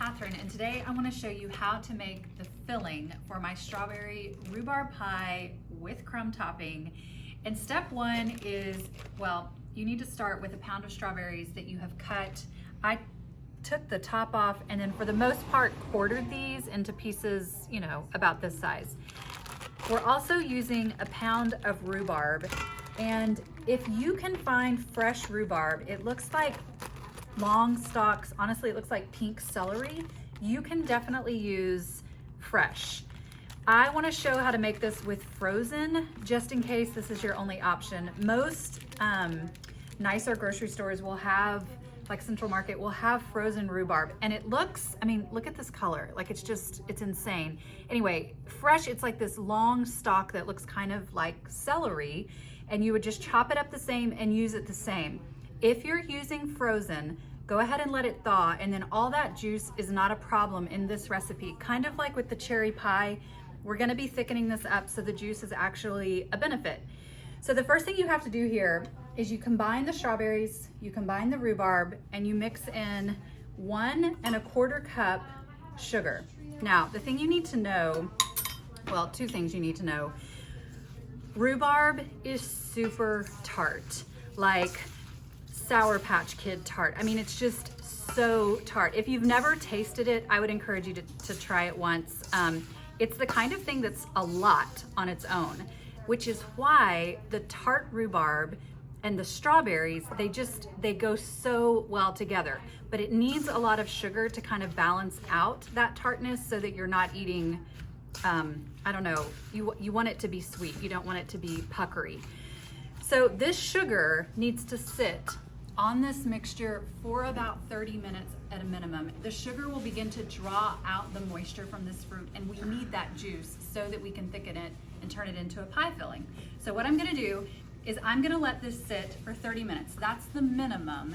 Catherine, and today I want to show you how to make the filling for my strawberry rhubarb pie with crumb topping. And step one is, well, you need to start with a pound of strawberries that you have cut. I took the top off and then for the most part quartered these into pieces, you know, about this size. We're also using a pound of rhubarb, and if you can find fresh rhubarb, it looks like long stalks. Honestly, it looks like pink celery. You can definitely use fresh. I want to show how to make this with frozen, just in case this is your only option. Most nicer grocery stores will have, like Central Market, will have frozen rhubarb, and it looks, I mean, look at this color. Like it's insane. Anyway, fresh, it's like this long stalk that looks kind of like celery, and you would just chop it up the same and use it the same. If you're using frozen, go ahead and let it thaw, and then all that juice is not a problem in this recipe. Kind of like with the cherry pie, we're gonna be thickening this up so the juice is actually a benefit. So the first thing you have to do here is you combine the strawberries, you combine the rhubarb, and you mix in 1 1/4 cup sugar. Now, the thing you need to know, well, 2 things you need to know. Rhubarb is super tart, like Sour Patch Kid tart. I mean, it's just so tart. If you've never tasted it, I would encourage you to try it once. It's the kind of thing that's a lot on its own, which is why the tart rhubarb and the strawberries, they go so well together. But it needs a lot of sugar to kind of balance out that tartness so that you're not eating, I don't know, you want it to be sweet. You don't want it to be puckery. So this sugar needs to sit on this mixture for about 30 minutes at a minimum. The sugar will begin to draw out the moisture from this fruit, and we need that juice so that we can thicken it and turn it into a pie filling. So what I'm gonna do is I'm gonna let this sit for 30 minutes. That's the minimum.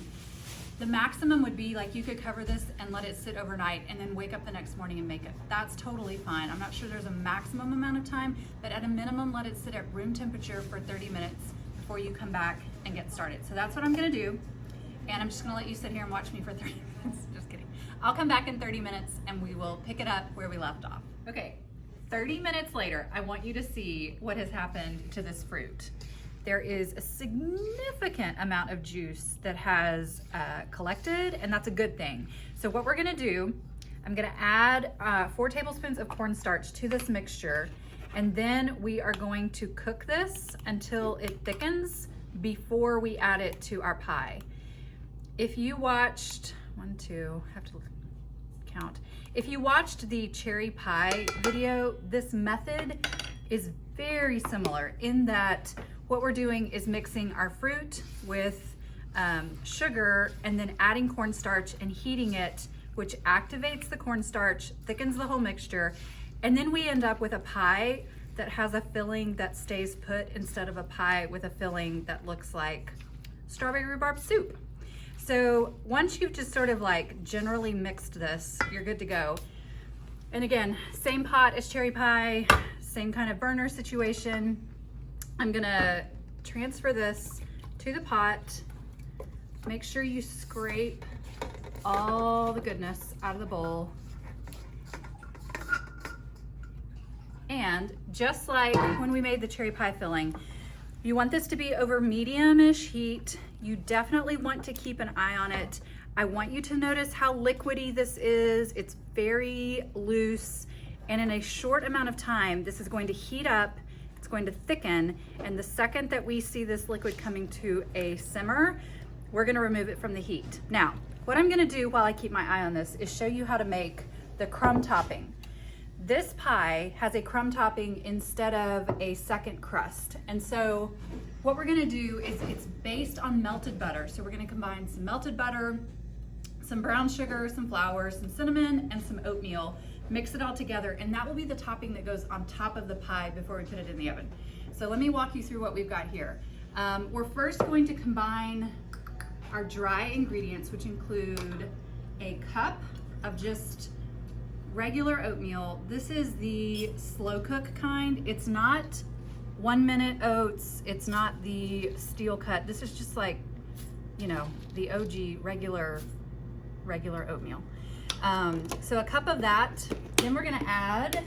The maximum would be like you could cover this and let it sit overnight and then wake up the next morning and make it. That's totally fine. I'm not sure there's a maximum amount of time, but at a minimum, let it sit at room temperature for 30 minutes before you come back and get started. So that's what I'm gonna do. And I'm just gonna let you sit here and watch me for 30 minutes. Just kidding. I'll come back in 30 minutes and we will pick it up where we left off. Okay, 30 minutes later, I want you to see what has happened to this fruit. There is a significant amount of juice that has collected, and that's a good thing. So what we're gonna do, I'm gonna add 4 tablespoons of cornstarch to this mixture, and then we are going to cook this until it thickens before we add it to our pie. If you watched, 1, 2, have to count. If you watched the cherry pie video, this method is very similar in that what we're doing is mixing our fruit with sugar and then adding cornstarch and heating it, which activates the cornstarch, thickens the whole mixture, and then we end up with a pie that has a filling that stays put instead of a pie with a filling that looks like strawberry rhubarb soup. So once you've just sort of like generally mixed this, you're good to go. And again, same pot as cherry pie, same kind of burner situation. I'm gonna transfer this to the pot. Make sure you scrape all the goodness out of the bowl. And just like when we made the cherry pie filling, you want this to be over medium-ish heat. You definitely want to keep an eye on it. I want you to notice how liquidy this is. It's very loose, and in a short amount of time, this is going to heat up, it's going to thicken, and the second that we see this liquid coming to a simmer, we're gonna remove it from the heat. Now, what I'm gonna do while I keep my eye on this is show you how to make the crumb topping. This pie has a crumb topping instead of a second crust. And so what we're gonna do is it's based on melted butter. So we're gonna combine some melted butter, some brown sugar, some flour, some cinnamon, and some oatmeal. Mix it all together, and that will be the topping that goes on top of the pie before we put it in the oven. So let me walk you through what we've got here. We're first going to combine our dry ingredients, which include a cup of just regular oatmeal. This is the slow cook kind. It's not 1 minute oats. It's not the steel cut. This is just like, you know, the OG regular oatmeal. So a cup of that. Then we're gonna add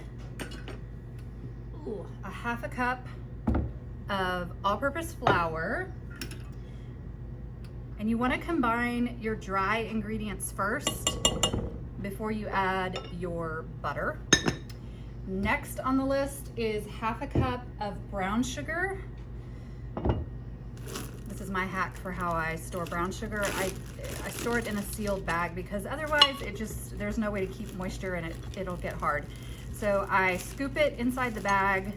a half a cup of all-purpose flour. And you wanna combine your dry ingredients first before you add your butter. Next on the list is half a cup of brown sugar. This is my hack for how I store brown sugar. I store it in a sealed bag because otherwise there's no way to keep moisture in it. It'll get hard. So I scoop it inside the bag,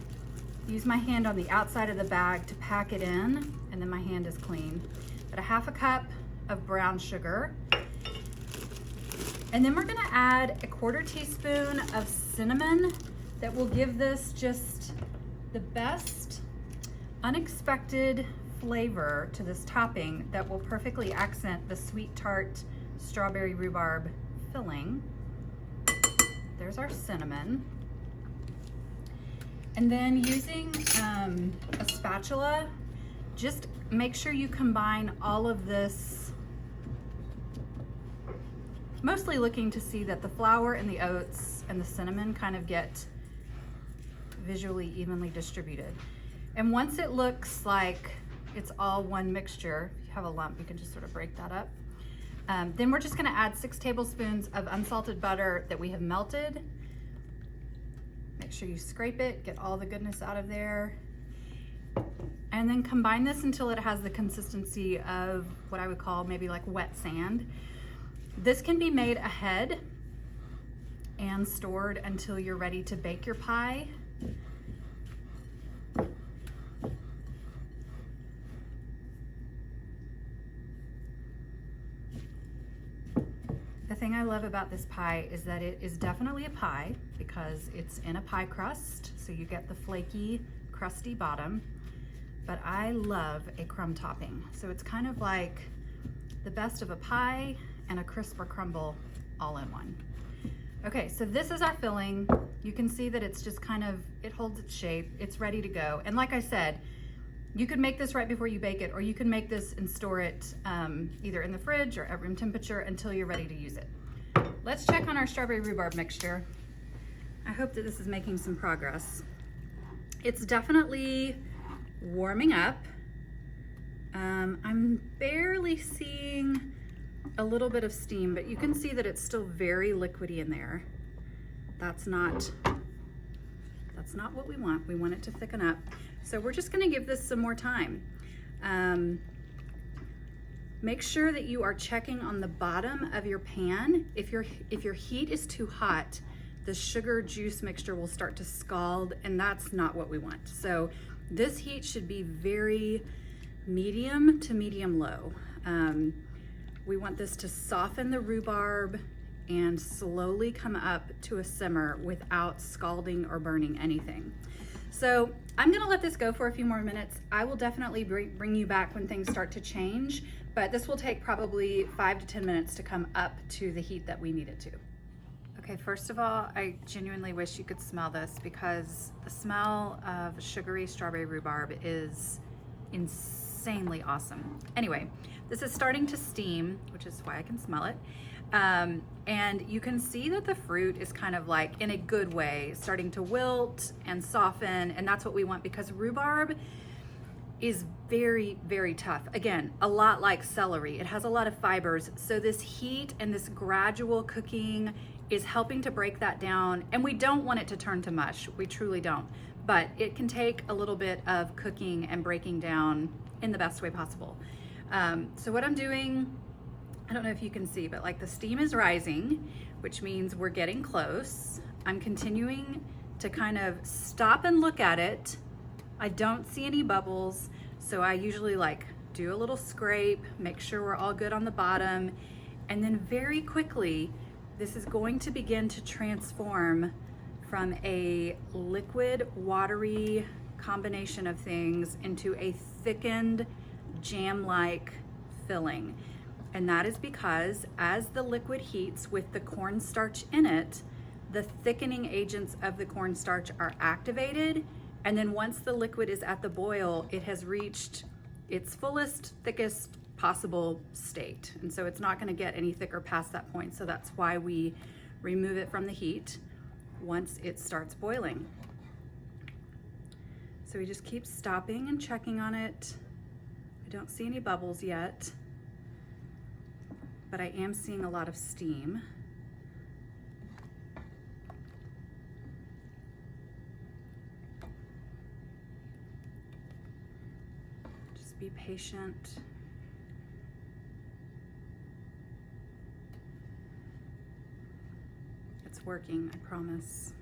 use my hand on the outside of the bag to pack it in, and then my hand is clean. But a half a cup of brown sugar. And then we're gonna add a 1/4 teaspoon of cinnamon that will give this just the best unexpected flavor to this topping that will perfectly accent the sweet tart strawberry rhubarb filling. There's our cinnamon. And then using a spatula, just make sure you combine all of this, mostly looking to see that the flour and the oats and the cinnamon kind of get visually evenly distributed. And once it looks like it's all one mixture, if you have a lump, you can just sort of break that up. Then we're just gonna add 6 tablespoons of unsalted butter that we have melted. Make sure you scrape it, get all the goodness out of there. And then combine this until it has the consistency of what I would call maybe like wet sand. This can be made ahead and stored until you're ready to bake your pie. The thing I love about this pie is that it is definitely a pie because it's in a pie crust, so you get the flaky, crusty bottom, but I love a crumb topping. So it's kind of like the best of a pie and a crisp or crumble all in one. Okay, so this is our filling. You can see that it's just kind of, it holds its shape, it's ready to go. And like I said, you could make this right before you bake it, or you can make this and store it either in the fridge or at room temperature until you're ready to use it. Let's check on our strawberry rhubarb mixture. I hope that this is making some progress. It's definitely warming up. I'm barely seeing a little bit of steam, but you can see that it's still very liquidy in there. That's not what we want. We want it to thicken up. So we're just gonna give this some more time. Make sure that you are checking on the bottom of your pan. If your heat is too hot, the sugar juice mixture will start to scald, and that's not what we want. So this heat should be very medium to medium low. We want this to soften the rhubarb and slowly come up to a simmer without scalding or burning anything. So I'm gonna let this go for a few more minutes. I will definitely bring you back when things start to change, but this will take probably 5 to 10 minutes to come up to the heat that we need it to. Okay, first of all, I genuinely wish you could smell this because the smell of sugary strawberry rhubarb is insanely awesome. Anyway, this is starting to steam, which is why I can smell it. And you can see that the fruit is kind of like, in a good way, starting to wilt and soften, and that's what we want because rhubarb is very, very tough. Again, a lot like celery. It has a lot of fibers, so this heat and this gradual cooking is helping to break that down, and we don't want it to turn to mush. We truly don't, but it can take a little bit of cooking and breaking down in the best way possible. So what I'm doing, I don't know if you can see, but like the steam is rising, which means we're getting close. I'm continuing to kind of stop and look at it. I don't see any bubbles, so I usually like do a little scrape, make sure we're all good on the bottom, and then very quickly, this is going to begin to transform from a liquid, watery combination of things into a thickened, jam-like filling. And that is because as the liquid heats with the cornstarch in it, the thickening agents of the cornstarch are activated. And then once the liquid is at the boil, it has reached its fullest, thickest possible state. And so it's not gonna get any thicker past that point. So that's why we remove it from the heat once it starts boiling. So we just keep stopping and checking on it. I don't see any bubbles yet, but I am seeing a lot of steam. Just be patient. It's working, I promise.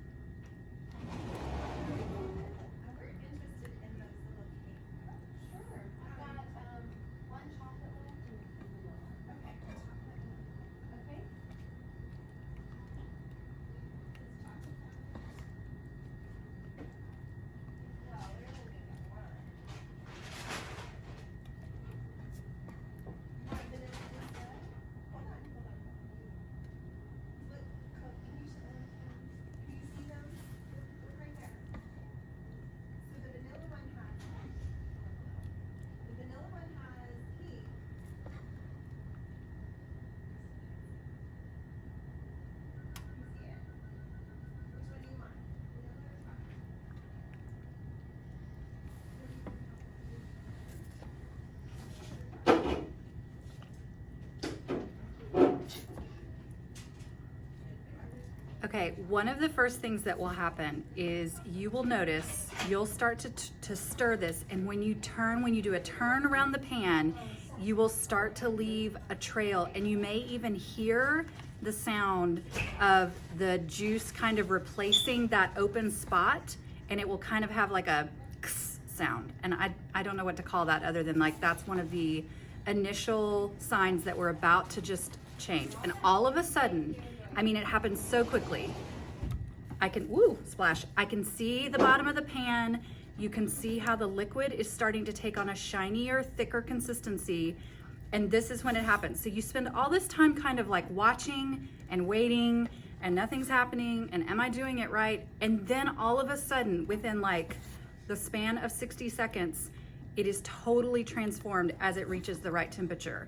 Okay, one of the first things that will happen is you will notice, you'll start to stir this, and when you do a turn around the pan, you will start to leave a trail, and you may even hear the sound of the juice kind of replacing that open spot, and it will kind of have like a sound. And I don't know what to call that other than like that's one of the initial signs that we're about to just change. And all of a sudden, I mean, it happens so quickly. I can, woo, splash. I can see the bottom of the pan. You can see how the liquid is starting to take on a shinier, thicker consistency. And this is when it happens. So you spend all this time kind of like watching and waiting and nothing's happening and am I doing it right? And then all of a sudden, within like the span of 60 seconds, it is totally transformed as it reaches the right temperature.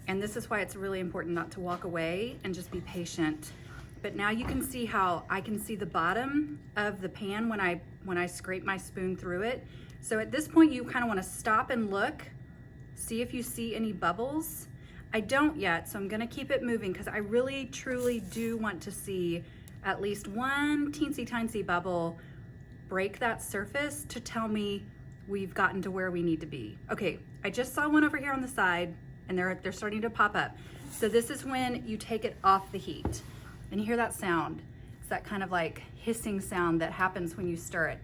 And this is why it's really important not to walk away and just be patient. But now you can see how I can see the bottom of the pan when I scrape my spoon through it. So at this point, you kind of want to stop and look, see if you see any bubbles. I don't yet, so I'm gonna keep it moving because I really, truly do want to see at least one teensy bubble break that surface to tell me we've gotten to where we need to be. Okay, I just saw one over here on the side and they're starting to pop up. So this is when you take it off the heat. And you hear that sound. It's that kind of like hissing sound that happens when you stir it.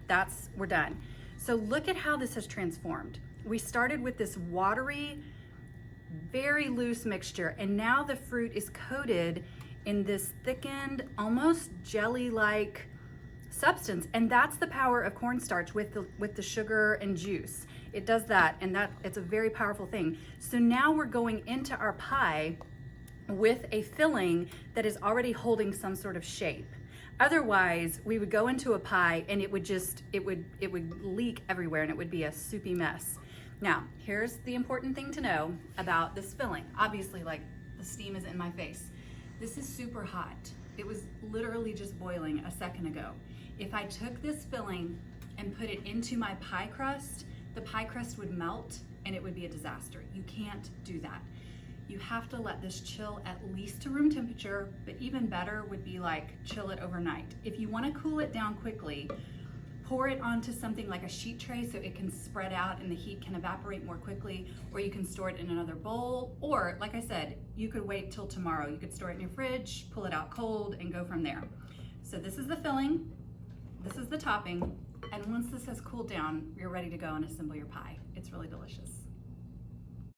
We're done. So look at how this has transformed. We started with this watery, very loose mixture, and now the fruit is coated in this thickened, almost jelly-like substance. And that's the power of cornstarch with the sugar and juice. It does that, and it's a very powerful thing. So now we're going into our pie with a filling that is already holding some sort of shape. Otherwise, we would go into a pie and it would leak everywhere and it would be a soupy mess. Now, here's the important thing to know about this filling. Obviously, like, the steam is in my face. This is super hot. It was literally just boiling a second ago. If I took this filling and put it into my pie crust, the pie crust would melt and it would be a disaster. You can't do that. You have to let this chill at least to room temperature, but even better would be like chill it overnight. If you want to cool it down quickly, pour it onto something like a sheet tray so it can spread out and the heat can evaporate more quickly, or you can store it in another bowl, or like I said, you could wait till tomorrow. You could store it in your fridge, pull it out cold, and go from there. So this is the filling, this is the topping, and once this has cooled down, you're ready to go and assemble your pie. It's really delicious.